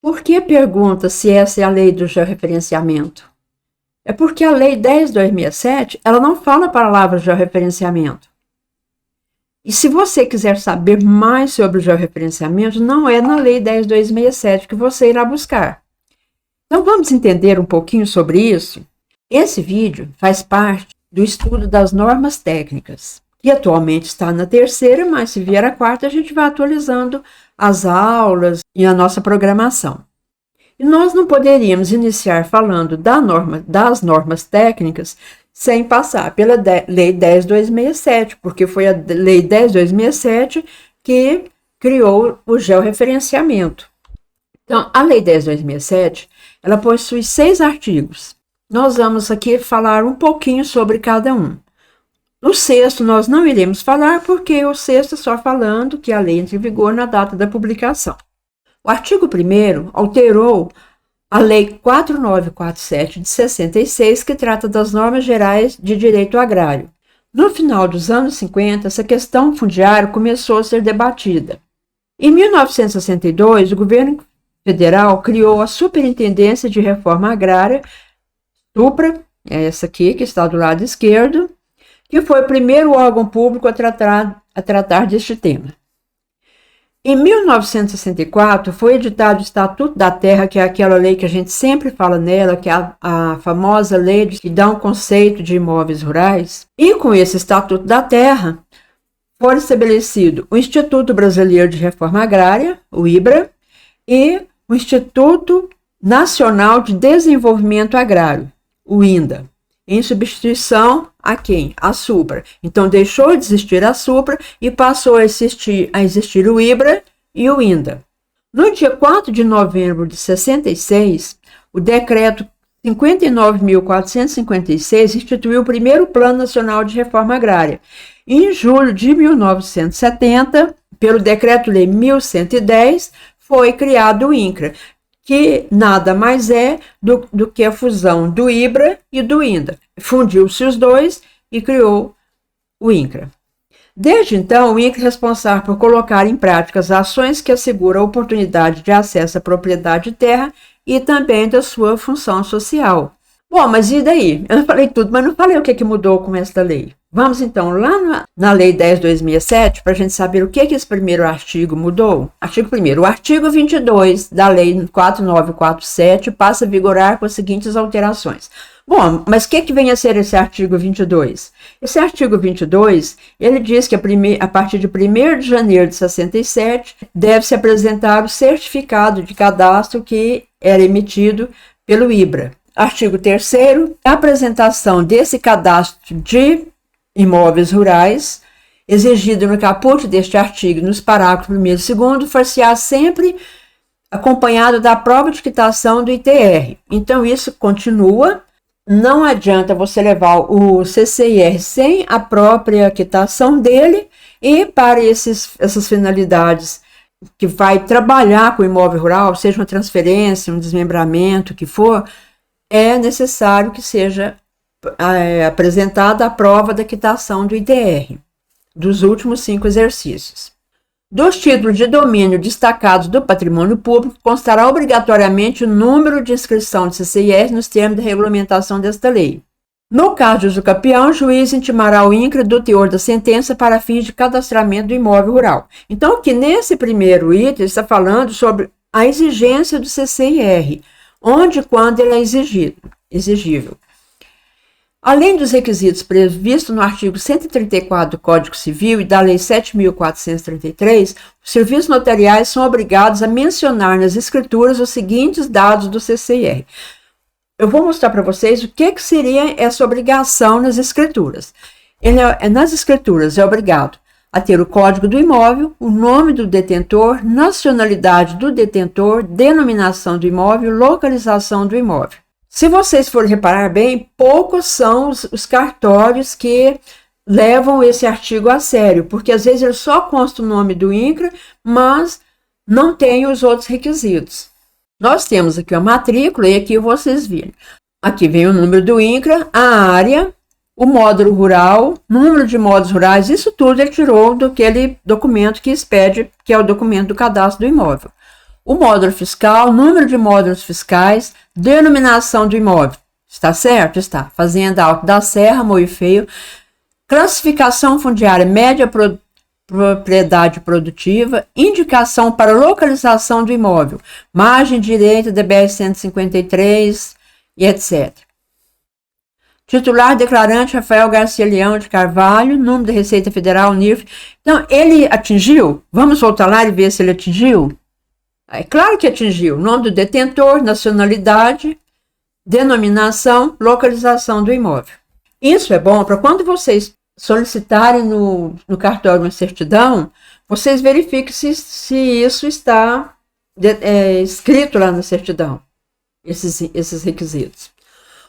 Por que pergunta se essa é a lei do georreferenciamento? É porque a lei 10.267, ela não fala a palavra georreferenciamento. E se você quiser saber mais sobre o georreferenciamento, não é na lei 10.267 que você irá buscar. Então vamos entender um pouquinho sobre isso? Esse vídeo faz parte do estudo das normas técnicas, que atualmente está na 3ª, mas se vier a 4ª, a gente vai atualizando as aulas e a nossa programação. E nós não poderíamos iniciar falando das normas técnicas sem passar pela Lei 10.267, porque foi a Lei 10.267 que criou o georreferenciamento. Então, a Lei 10.267, ela possui 6 artigos. Nós vamos aqui falar um pouquinho sobre cada um. O 6º nós não iremos falar, porque o 6º é só falando que a lei entra em vigor na data da publicação. O artigo 1º alterou a Lei 4947 de 66, que trata das normas gerais de direito agrário. No final dos anos 50, essa questão fundiária começou a ser debatida. Em 1962, o governo federal criou a Superintendência de Reforma Agrária, SUPRA, é essa aqui que está do lado esquerdo, que foi o primeiro órgão público a tratar deste tema. Em 1964, foi editado o Estatuto da Terra, que é aquela lei que a gente sempre fala nela, que é a famosa lei que dá um conceito de imóveis rurais. E com esse Estatuto da Terra, foi estabelecido o Instituto Brasileiro de Reforma Agrária, o IBRA, e o Instituto Nacional de Desenvolvimento Agrário, o INDA, em substituição a quem? A SUPRA. Então, deixou de existir a SUPRA e passou a existir o IBRA e o INDA. No dia 4 de novembro de 66, o decreto 59.456 instituiu o primeiro Plano Nacional de Reforma Agrária. Em julho de 1970, pelo Decreto-Lei 1110, foi criado o INCRA, que nada mais é do que a fusão do IBRA e do INDA. Fundiu-se os dois e criou o INCRA. Desde então, o INCRA é responsável por colocar em prática as ações que asseguram a oportunidade de acesso à propriedade de terra e também da sua função social. Bom, mas e daí? Eu falei tudo, mas não falei o que mudou com essa lei. Vamos então lá na Lei 10.267 para a gente saber o que esse primeiro artigo mudou. Artigo 1º. O artigo 22 da Lei 4.947 passa a vigorar com as seguintes alterações. Bom, mas o que vem a ser esse artigo 22? Esse artigo 22, ele diz que a partir de 1º de janeiro de 67, deve-se apresentar o certificado de cadastro que era emitido pelo IBRA. Artigo 3º, a apresentação desse cadastro de imóveis rurais, exigido no caput deste artigo, nos parágrafos 1º e 2º, far-se-á sempre acompanhado da prova de quitação do ITR. Então, isso continua. Não adianta você levar o CCIR sem a própria quitação dele, e para essas finalidades que vai trabalhar com o imóvel rural, seja uma transferência, um desmembramento, o que for, é necessário que seja apresentada a prova da quitação do ITR, dos últimos 5 exercícios. Dos títulos de domínio destacados do patrimônio público, constará obrigatoriamente o número de inscrição de CCIR nos termos da regulamentação desta lei. No caso de uso campeão, o juiz intimará o INCRA do teor da sentença para fins de cadastramento do imóvel rural. Então, aqui nesse primeiro item, está falando sobre a exigência do CCIR, onde e quando ele é exigível. Além dos requisitos previstos no artigo 134 do Código Civil e da Lei 7.433, os serviços notariais são obrigados a mencionar nas escrituras os seguintes dados do CCIR. Eu vou mostrar para vocês o que seria essa obrigação nas escrituras. Nas escrituras é obrigado a ter o código do imóvel, o nome do detentor, nacionalidade do detentor, denominação do imóvel, localização do imóvel. Se vocês forem reparar bem, poucos são os cartórios que levam esse artigo a sério, porque às vezes ele só consta o nome do INCRA, mas não tem os outros requisitos. Nós temos aqui a matrícula e aqui vocês viram. Aqui vem o número do INCRA, a área, o módulo rural, número de módulos rurais, isso tudo ele tirou daquele documento que expede, que é o documento do cadastro do imóvel. o módulo fiscal, número de módulos fiscais, denominação do imóvel. Está certo? Está. Fazenda Alto da Serra, Moinho Feio, classificação fundiária média propriedade produtiva, indicação para localização do imóvel, margem direita da BR-153 e etc. Titular declarante Rafael Garcia Leão de Carvalho, número da Receita Federal, NIRF. Então, ele atingiu? Vamos voltar lá e ver se ele atingiu? É claro que atingiu. Nome do detentor, nacionalidade, denominação, localização do imóvel. Isso é bom para quando vocês solicitarem no cartório uma certidão, vocês verifiquem se isso está escrito lá na certidão, esses requisitos.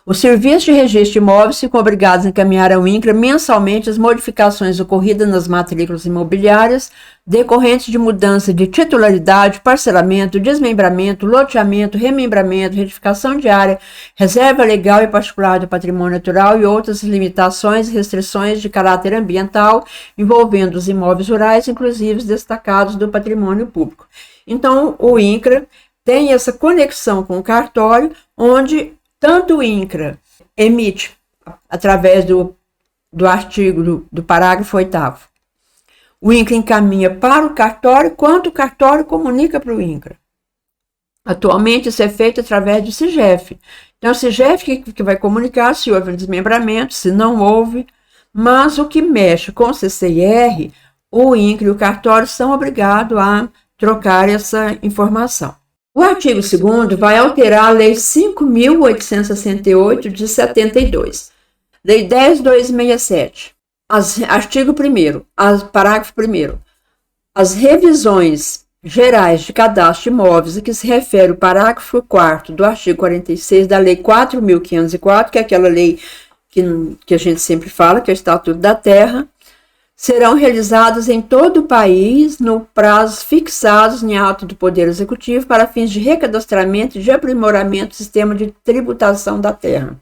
Os serviços de registro de imóveis ficam obrigados a encaminhar ao INCRA mensalmente as modificações ocorridas nas matrículas imobiliárias decorrentes de mudança de titularidade, parcelamento, desmembramento, loteamento, remembramento, retificação de área, reserva legal e particular do patrimônio natural e outras limitações e restrições de caráter ambiental envolvendo os imóveis rurais, inclusive destacados do patrimônio público. Então, o INCRA tem essa conexão com o cartório, onde tanto o INCRA emite, através do artigo do parágrafo 8º, o INCRA encaminha para o cartório, quanto o cartório comunica para o INCRA. Atualmente, isso é feito através do CIGEF. Então, o CIGEF que vai comunicar se houve um desmembramento, se não houve, mas o que mexe com o CCIR, o INCRA e o cartório são obrigados a trocar essa informação. O artigo 2º vai alterar a Lei 5.868 de 72, Lei 10.267. Artigo 1º, parágrafo 1º. As revisões gerais de cadastro de imóveis a que se refere o parágrafo 4º do artigo 46 da Lei 4.504, que é aquela lei que a gente sempre fala, que é o Estatuto da Terra, serão realizadas em todo o país no prazo fixados em ato do Poder Executivo para fins de recadastramento e de aprimoramento do sistema de tributação da terra.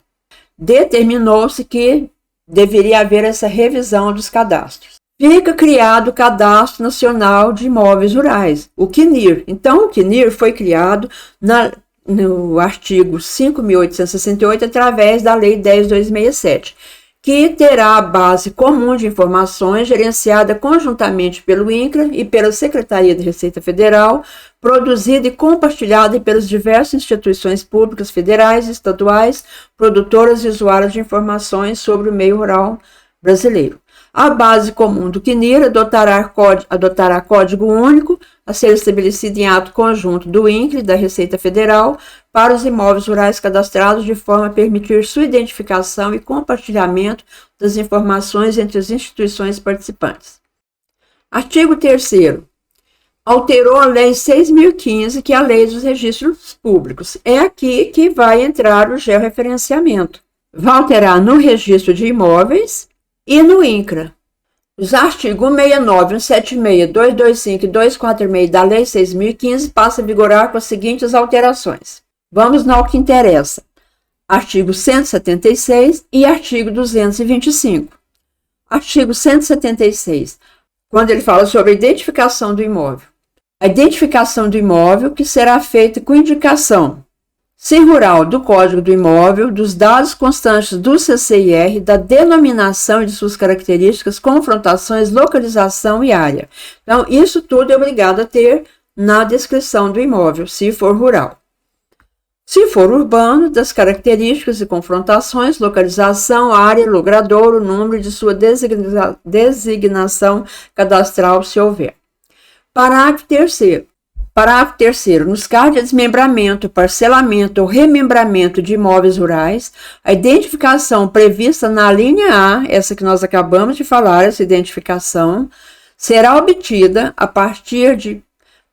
Determinou-se que deveria haver essa revisão dos cadastros. Fica criado o Cadastro Nacional de Imóveis Rurais, o CNIR. Então, o CNIR foi criado no artigo 5.868 através da Lei 10.267, que terá a base comum de informações gerenciada conjuntamente pelo INCRA e pela Secretaria de Receita Federal, produzida e compartilhada pelas diversas instituições públicas federais e estaduais, produtoras e usuárias de informações sobre o meio rural brasileiro. A base comum do CNIR adotará código único a ser estabelecido em ato conjunto do INCRA e da Receita Federal para os imóveis rurais cadastrados de forma a permitir sua identificação e compartilhamento das informações entre as instituições participantes. Artigo 3º. Alterou a Lei 6.015, que é a Lei dos Registros Públicos. É aqui que vai entrar o georreferenciamento. Vai alterar no registro de imóveis e no INCRA. Os artigos 169, 176, 225 e 246 da Lei 6.015 passam a vigorar com as seguintes alterações. Vamos ao que interessa. Artigo 176 e artigo 225. Artigo 176, quando ele fala sobre a identificação do imóvel. A identificação do imóvel que será feita com indicação, se rural, do Código do Imóvel, dos dados constantes do CCIR, da denominação e de suas características, confrontações, localização e área. Então, isso tudo é obrigado a ter na descrição do imóvel, se for rural. Se for urbano, das características e confrontações, localização, área, logradouro, número de sua designação cadastral, se houver. Parágrafo 3º. Parágrafo 3º. Nos casos de desmembramento, parcelamento ou remembramento de imóveis rurais, a identificação prevista na linha A, essa que nós acabamos de falar, essa identificação, será obtida a partir de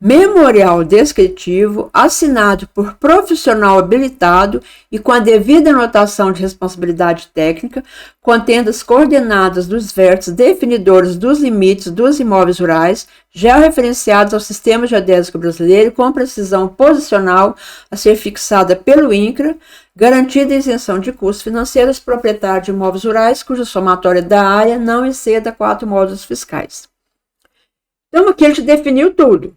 memorial descritivo assinado por profissional habilitado e com a devida anotação de responsabilidade técnica, contendo as coordenadas dos vértices definidores dos limites dos imóveis rurais, georreferenciados ao Sistema Geodésico Brasileiro com precisão posicional a ser fixada pelo INCRA, garantida a isenção de custos financeiros proprietário de imóveis rurais cuja somatória da área não exceda 4 módulos fiscais. Então, aqui a gente definiu tudo.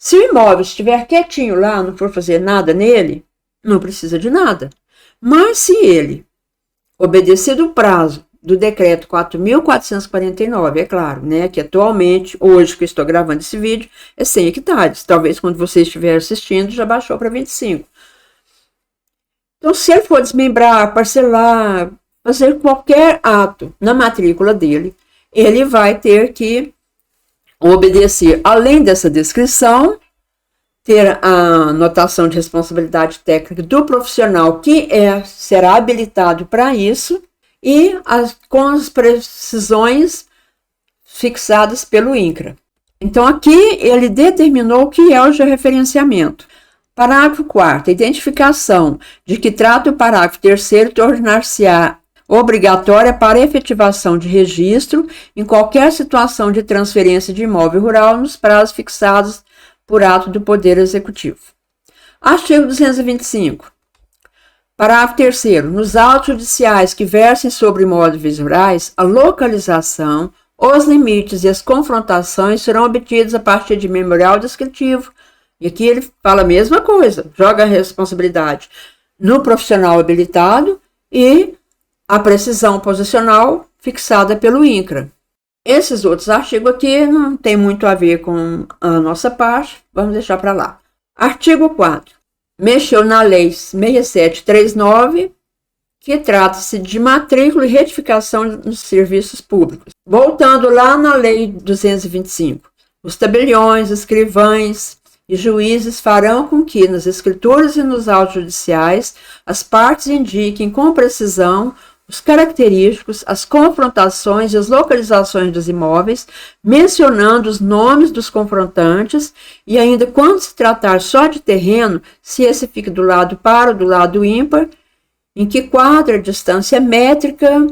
Se o imóvel estiver quietinho lá, não for fazer nada nele, não precisa de nada. Mas se ele, obedecido o prazo do decreto 4.449, é claro, né, que atualmente, hoje que eu estou gravando esse vídeo, é 100 hectares. Talvez quando você estiver assistindo já baixou para 25. Então, se ele for desmembrar, parcelar, fazer qualquer ato na matrícula dele, ele vai ter que obedecer, além dessa descrição, ter a anotação de responsabilidade técnica do profissional que será habilitado para isso e com as precisões fixadas pelo INCRA. Então, aqui ele determinou o que é o georreferenciamento. Parágrafo 4º. A identificação de que trata o parágrafo 3º tornar-se-á obrigatória para efetivação de registro em qualquer situação de transferência de imóvel rural nos prazos fixados por ato do Poder Executivo. Artigo 225. Parágrafo 3º. Nos autos judiciais que versem sobre imóveis rurais, a localização, os limites e as confrontações serão obtidos a partir de memorial descritivo. E aqui ele fala a mesma coisa, joga a responsabilidade no profissional habilitado e a precisão posicional fixada pelo INCRA. Esses outros artigos aqui não tem muito a ver com a nossa parte, vamos deixar para lá. Artigo 4. Mexeu na Lei 6739, que trata-se de matrícula e retificação dos serviços públicos. Voltando lá na Lei 225, os tabeliões, escrivães e juízes farão com que nas escrituras e nos autos judiciais as partes indiquem com precisão os característicos, as confrontações e as localizações dos imóveis, mencionando os nomes dos confrontantes e ainda quando se tratar só de terreno, se esse fique do lado par ou do lado ímpar, em que quadra a distância métrica,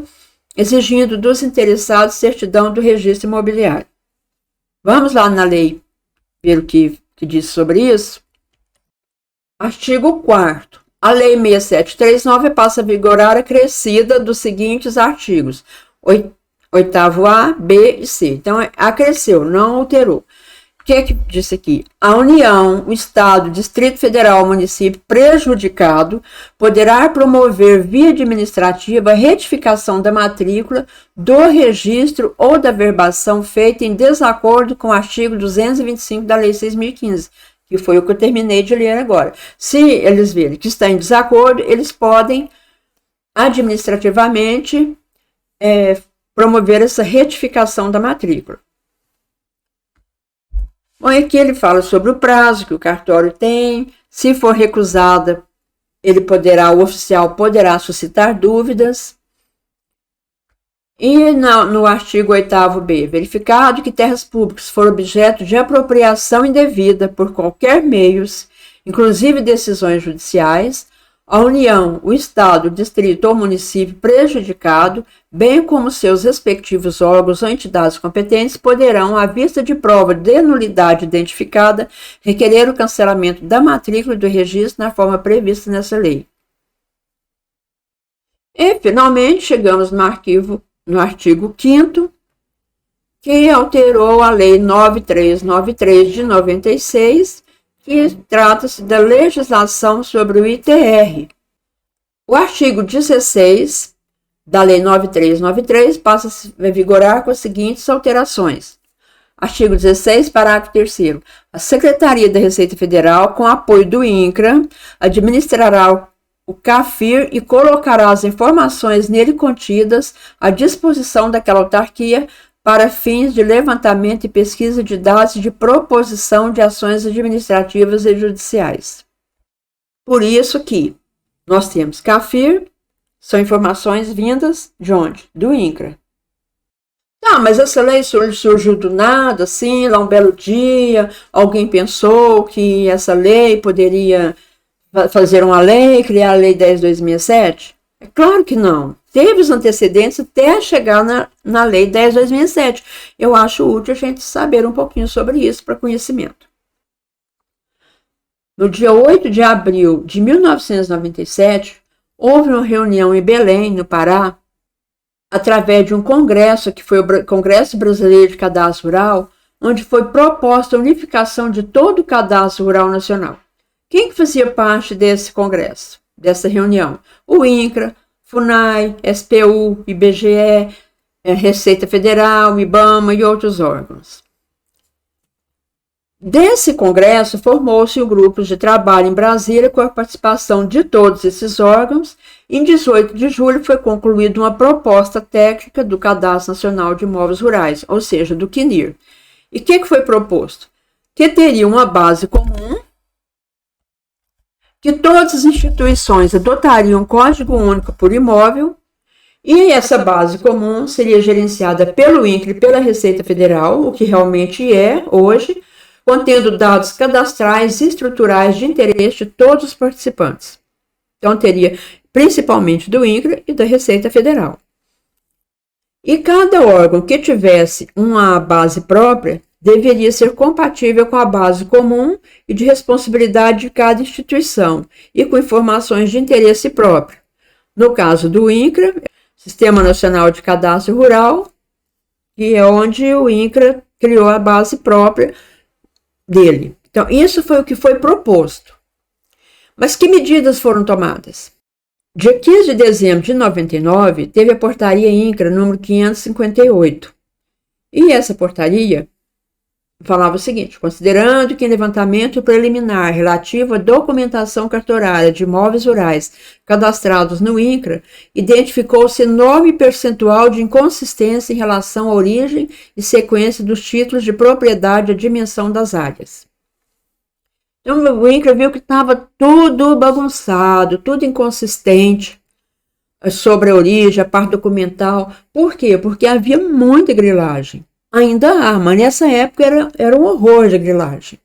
exigindo dos interessados certidão do registro imobiliário. Vamos lá na lei ver o que diz sobre isso. Artigo 4º. A Lei 6739 passa a vigorar acrescida dos seguintes artigos, 8º-A, B e C. Então, acresceu, não alterou. O que disse aqui? A União, o Estado, o Distrito Federal, o município prejudicado poderá promover via administrativa a retificação da matrícula, do registro ou da verbação feita em desacordo com o artigo 225 da Lei 6.015. Que foi o que eu terminei de ler agora. Se eles verem que está em desacordo, eles podem administrativamente promover essa retificação da matrícula. Bom, aqui ele fala sobre o prazo que o cartório tem. Se for recusada, o oficial poderá suscitar dúvidas. E no artigo 8º-B, verificado que terras públicas foram objeto de apropriação indevida por qualquer meios, inclusive decisões judiciais, a União, o Estado, o Distrito ou município prejudicado, bem como seus respectivos órgãos ou entidades competentes, poderão, à vista de prova de nulidade identificada, requerer o cancelamento da matrícula e do registro na forma prevista nessa lei. E, finalmente, chegamos no artigo 5º, que alterou a Lei 9393 de 96, que trata-se da legislação sobre o ITR. O artigo 16 da Lei 9393 passa a vigorar com as seguintes alterações. Artigo 16, parágrafo 3º. A Secretaria da Receita Federal, com apoio do INCRA, administrará o CAFIR e colocará as informações nele contidas à disposição daquela autarquia para fins de levantamento e pesquisa de dados e de proposição de ações administrativas e judiciais. Por isso que nós temos CAFIR, são informações vindas de onde? Do INCRA. Tá, mas essa lei surgiu do nada, assim, lá um belo dia, alguém pensou que essa lei poderia fazer uma lei, criar a Lei 10.2007? É claro que não. Teve os antecedentes até chegar na Lei 10.2007. Eu acho útil a gente saber um pouquinho sobre isso para conhecimento. No dia 8 de abril de 1997, houve uma reunião em Belém, no Pará, através de um congresso, que foi o Congresso Brasileiro de Cadastro Rural, onde foi proposta a unificação de todo o Cadastro Rural Nacional. Quem que fazia parte desse congresso, dessa reunião? O INCRA, FUNAI, SPU, IBGE, Receita Federal, IBAMA e outros órgãos. Desse congresso, formou-se o grupo de trabalho em Brasília com a participação de todos esses órgãos. Em 18 de julho foi concluída uma proposta técnica do Cadastro Nacional de Imóveis Rurais, ou seja, do CNIR. E o que foi proposto? Que teria uma base comum, que todas as instituições adotariam um código único por imóvel, e essa base comum seria gerenciada pelo INCRA e pela Receita Federal, o que realmente é hoje, contendo dados cadastrais e estruturais de interesse de todos os participantes. Então, teria principalmente do INCRA e da Receita Federal. E cada órgão que tivesse uma base própria deveria ser compatível com a base comum e de responsabilidade de cada instituição e com informações de interesse próprio. No caso do INCRA, Sistema Nacional de Cadastro Rural, que é onde o INCRA criou a base própria dele. Então, isso foi o que foi proposto. Mas que medidas foram tomadas? Dia 15 de dezembro de 99, teve a portaria INCRA número 558. E essa portaria falava o seguinte: considerando que em levantamento preliminar relativo à documentação cartorária de imóveis rurais cadastrados no INCRA, identificou-se enorme percentual de inconsistência em relação à origem e sequência dos títulos de propriedade e a dimensão das áreas. Então, o INCRA viu que estava tudo bagunçado, tudo inconsistente sobre a origem, a parte documental. Por quê? Porque havia muita grilagem. Ainda há, mas nessa época era um horror de grilagem.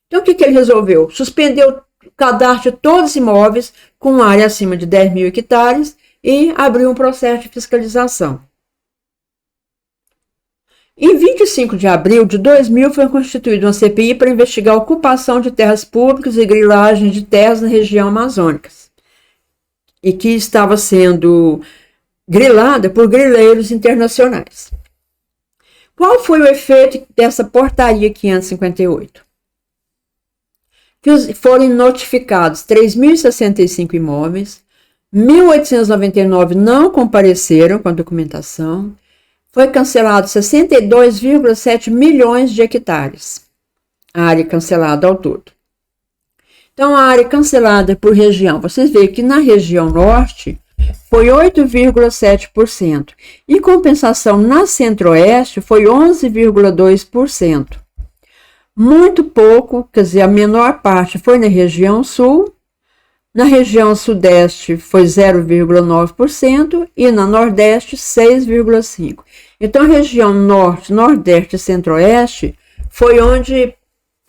Então, o que ele resolveu? Suspendeu o cadastro de todos os imóveis com área acima de 10 mil hectares e abriu um processo de fiscalização. Em 25 de abril de 2000, foi constituída uma CPI para investigar a ocupação de terras públicas e grilagem de terras na região amazônica, e que estava sendo grilada por grileiros internacionais. Qual foi o efeito dessa portaria 558? Foram notificados 3.065 imóveis, 1.899 não compareceram com a documentação, foi cancelado 62,7 milhões de hectares, a área cancelada ao todo. Então, a área cancelada por região, vocês veem que na região norte foi 8,7%. Em compensação, na centro-oeste foi 11,2%. Muito pouco, quer dizer, a menor parte foi na região sul, na região sudeste foi 0,9% e na nordeste 6,5%. Então, a região norte, nordeste e centro-oeste foi onde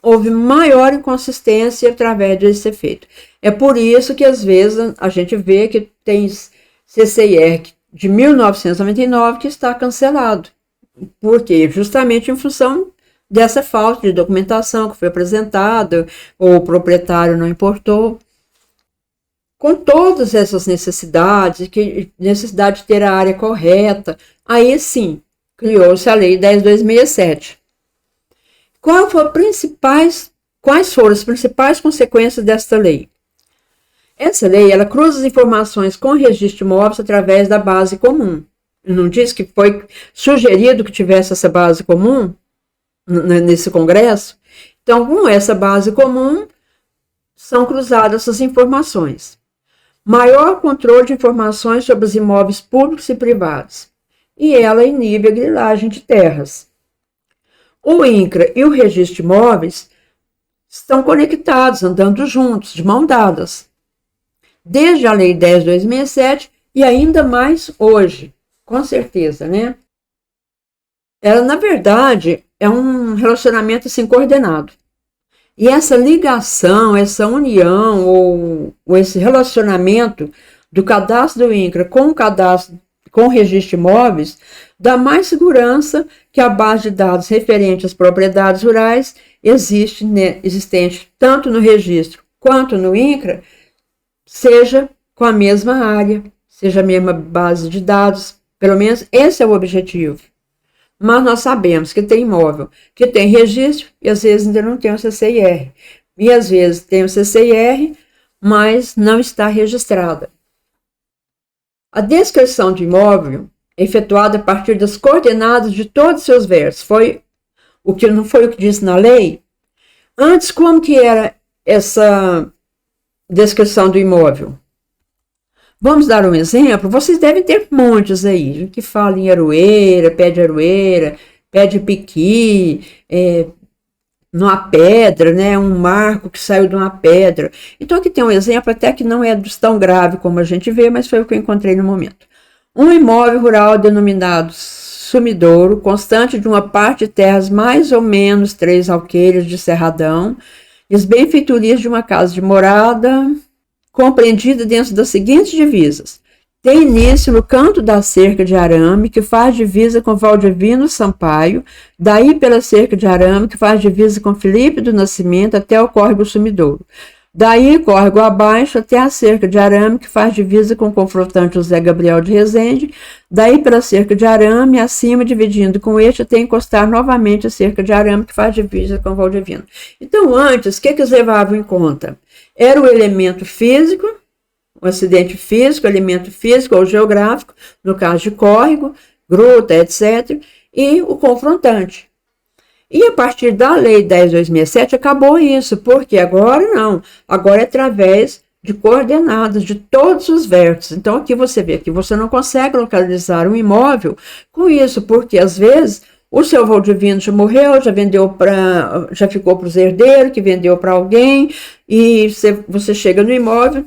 houve maior inconsistência através desse efeito. É por isso que, às vezes, a gente vê que tem CCIR de 1999 que está cancelado. Por quê? Justamente em função dessa falta de documentação que foi apresentada, ou o proprietário não importou. Com todas essas necessidades, necessidade de ter a área correta, aí sim, criou-se a Lei 10.267. Quais foram as principais consequências desta lei? Essa lei, ela cruza as informações com o registro de imóveis através da base comum. Não diz que foi sugerido que tivesse essa base comum nesse congresso? Então, com essa base comum, são cruzadas essas informações. Maior controle de informações sobre os imóveis públicos e privados. E ela inibe a grilagem de terras. O INCRA e o registro de imóveis estão conectados, andando juntos, de mão dadas. Desde a Lei 10.267 e ainda mais hoje, com certeza, né? Ela, na verdade, é um relacionamento assim coordenado. E essa ligação, essa união ou esse relacionamento do cadastro do INCRA com o registro de imóveis dá mais segurança que a base de dados referente às propriedades rurais existente tanto no registro quanto no INCRA seja com a mesma área, seja a mesma base de dados. Pelo menos esse é o objetivo. Mas nós sabemos que tem imóvel que tem registro e às vezes ainda não tem o CCIR. E às vezes tem o CCIR, mas não está registrada. A descrição de imóvel é efetuada a partir das coordenadas de todos os seus versos. Foi o que não foi o que disse na lei? Antes, como que era essa descrição do imóvel? Vamos dar um exemplo? Vocês devem ter montes aí, que falam em aroeira, pé de piqui, numa pedra, né? Um marco que saiu de uma pedra. Então aqui tem um exemplo até que não é tão grave como a gente vê, mas foi o que eu encontrei no momento. Um imóvel rural denominado sumidouro, constante de uma parte de terras mais ou menos 3 alqueires de serradão, e as benfeitorias de uma casa de morada, compreendida dentro das seguintes divisas. Tem início no canto da cerca de arame, que faz divisa com Valdivino Sampaio, daí pela cerca de arame, que faz divisa com Felipe do Nascimento, até o córrego Sumidouro. Daí, córrego abaixo, até a cerca de arame, que faz divisa com o confrontante José Gabriel de Rezende, daí pela cerca de arame, acima, dividindo com este, até encostar novamente a cerca de arame, que faz divisa com Valdivino. Então, antes, o que eles levavam em conta? Era o elemento físico, o acidente físico, elemento físico ou geográfico, no caso de córrego, gruta, etc., e o confrontante. E a partir da Lei 10.267 acabou isso, porque agora não, agora é através de coordenadas de todos os vértices. Então aqui você vê que você não consegue localizar um imóvel com isso, porque às vezes o seu Valdivino já morreu, já ficou para os herdeiros, que vendeu para alguém, e você chega no imóvel,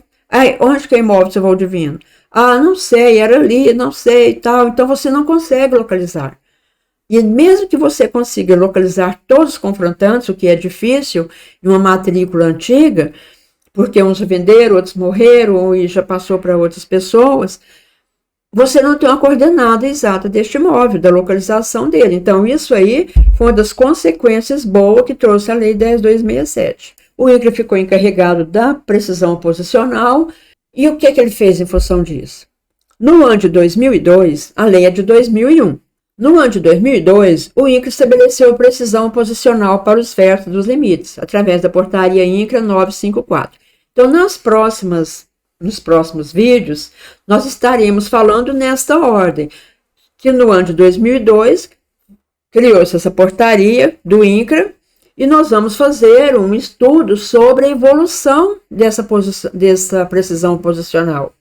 onde que é o imóvel do seu Valdivino? Ah, não sei, era ali, não sei e tal, então você não consegue localizar. E mesmo que você consiga localizar todos os confrontantes, o que é difícil em uma matrícula antiga, porque uns venderam, outros morreram e já passou para outras pessoas, você não tem uma coordenada exata deste imóvel, da localização dele. Então, isso aí foi uma das consequências boas que trouxe a Lei 10.267. O INCRA ficou encarregado da precisão posicional e o que ele fez em função disso? No ano de 2002, a lei é de 2001. No ano de 2002, o INCRA estabeleceu precisão posicional para os vértices dos limites, através da portaria INCRA 954. Então, nos próximos vídeos, nós estaremos falando nesta ordem, que no ano de 2002, criou-se essa portaria do INCRA, e nós vamos fazer um estudo sobre a evolução dessa precisão posicional.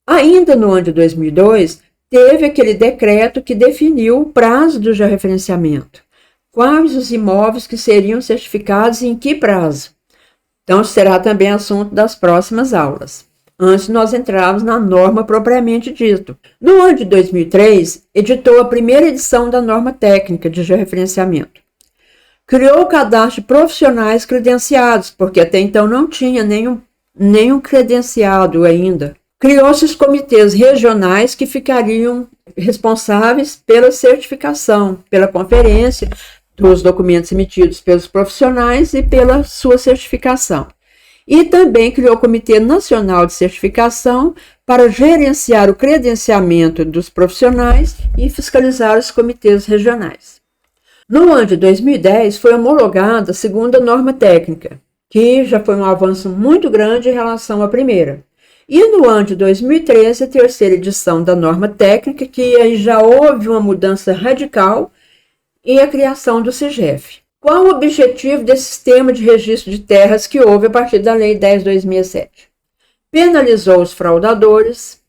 Ainda no ano de 2002, teve aquele decreto que definiu o prazo do georreferenciamento. Quais os imóveis que seriam certificados e em que prazo? Então, será também assunto das próximas aulas. Antes de nós entrarmos na norma propriamente dito. No ano de 2003, editou a primeira edição da norma técnica de georreferenciamento. Criou o cadastro de profissionais credenciados, porque até então não tinha nenhum credenciado ainda. Criou-se os comitês regionais que ficariam responsáveis pela certificação, pela conferência dos documentos emitidos pelos profissionais e pela sua certificação. E também criou o Comitê Nacional de Certificação para gerenciar o credenciamento dos profissionais e fiscalizar os comitês regionais. No ano de 2010, foi homologada a segunda norma técnica, que já foi um avanço muito grande em relação à primeira. E no ano de 2013, a terceira edição da norma técnica, que aí já houve uma mudança radical e a criação do CIGEF. Qual o objetivo desse sistema de registro de terras que houve a partir da Lei 10.267? Penalizou os fraudadores,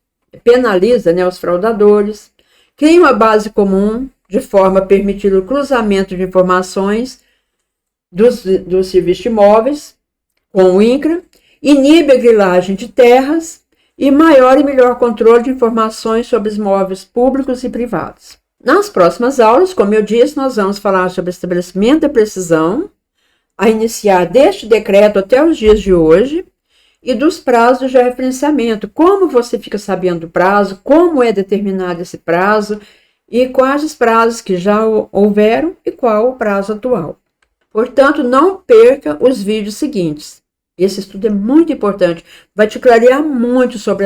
penaliza, os fraudadores, cria uma base comum de forma a permitir o cruzamento de informações dos serviços de imóveis com o INCRA, inibe a grilagem de terras e maior e melhor controle de informações sobre os imóveis públicos e privados. Nas próximas aulas, como eu disse, nós vamos falar sobre o estabelecimento da precisão, a iniciar deste decreto até os dias de hoje, e dos prazos de referenciamento. Como você fica sabendo do prazo, como é determinado esse prazo, e quais os prazos que já houveram e qual o prazo atual. Portanto, não perca os vídeos seguintes. Esse estudo é muito importante, vai te clarear muito sobre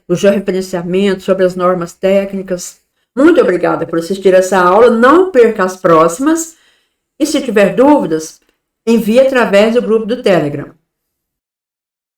o georreferenciamento, sobre as normas técnicas. Muito obrigada por assistir essa aula. Não perca as próximas. E se tiver dúvidas, envie através do grupo do Telegram.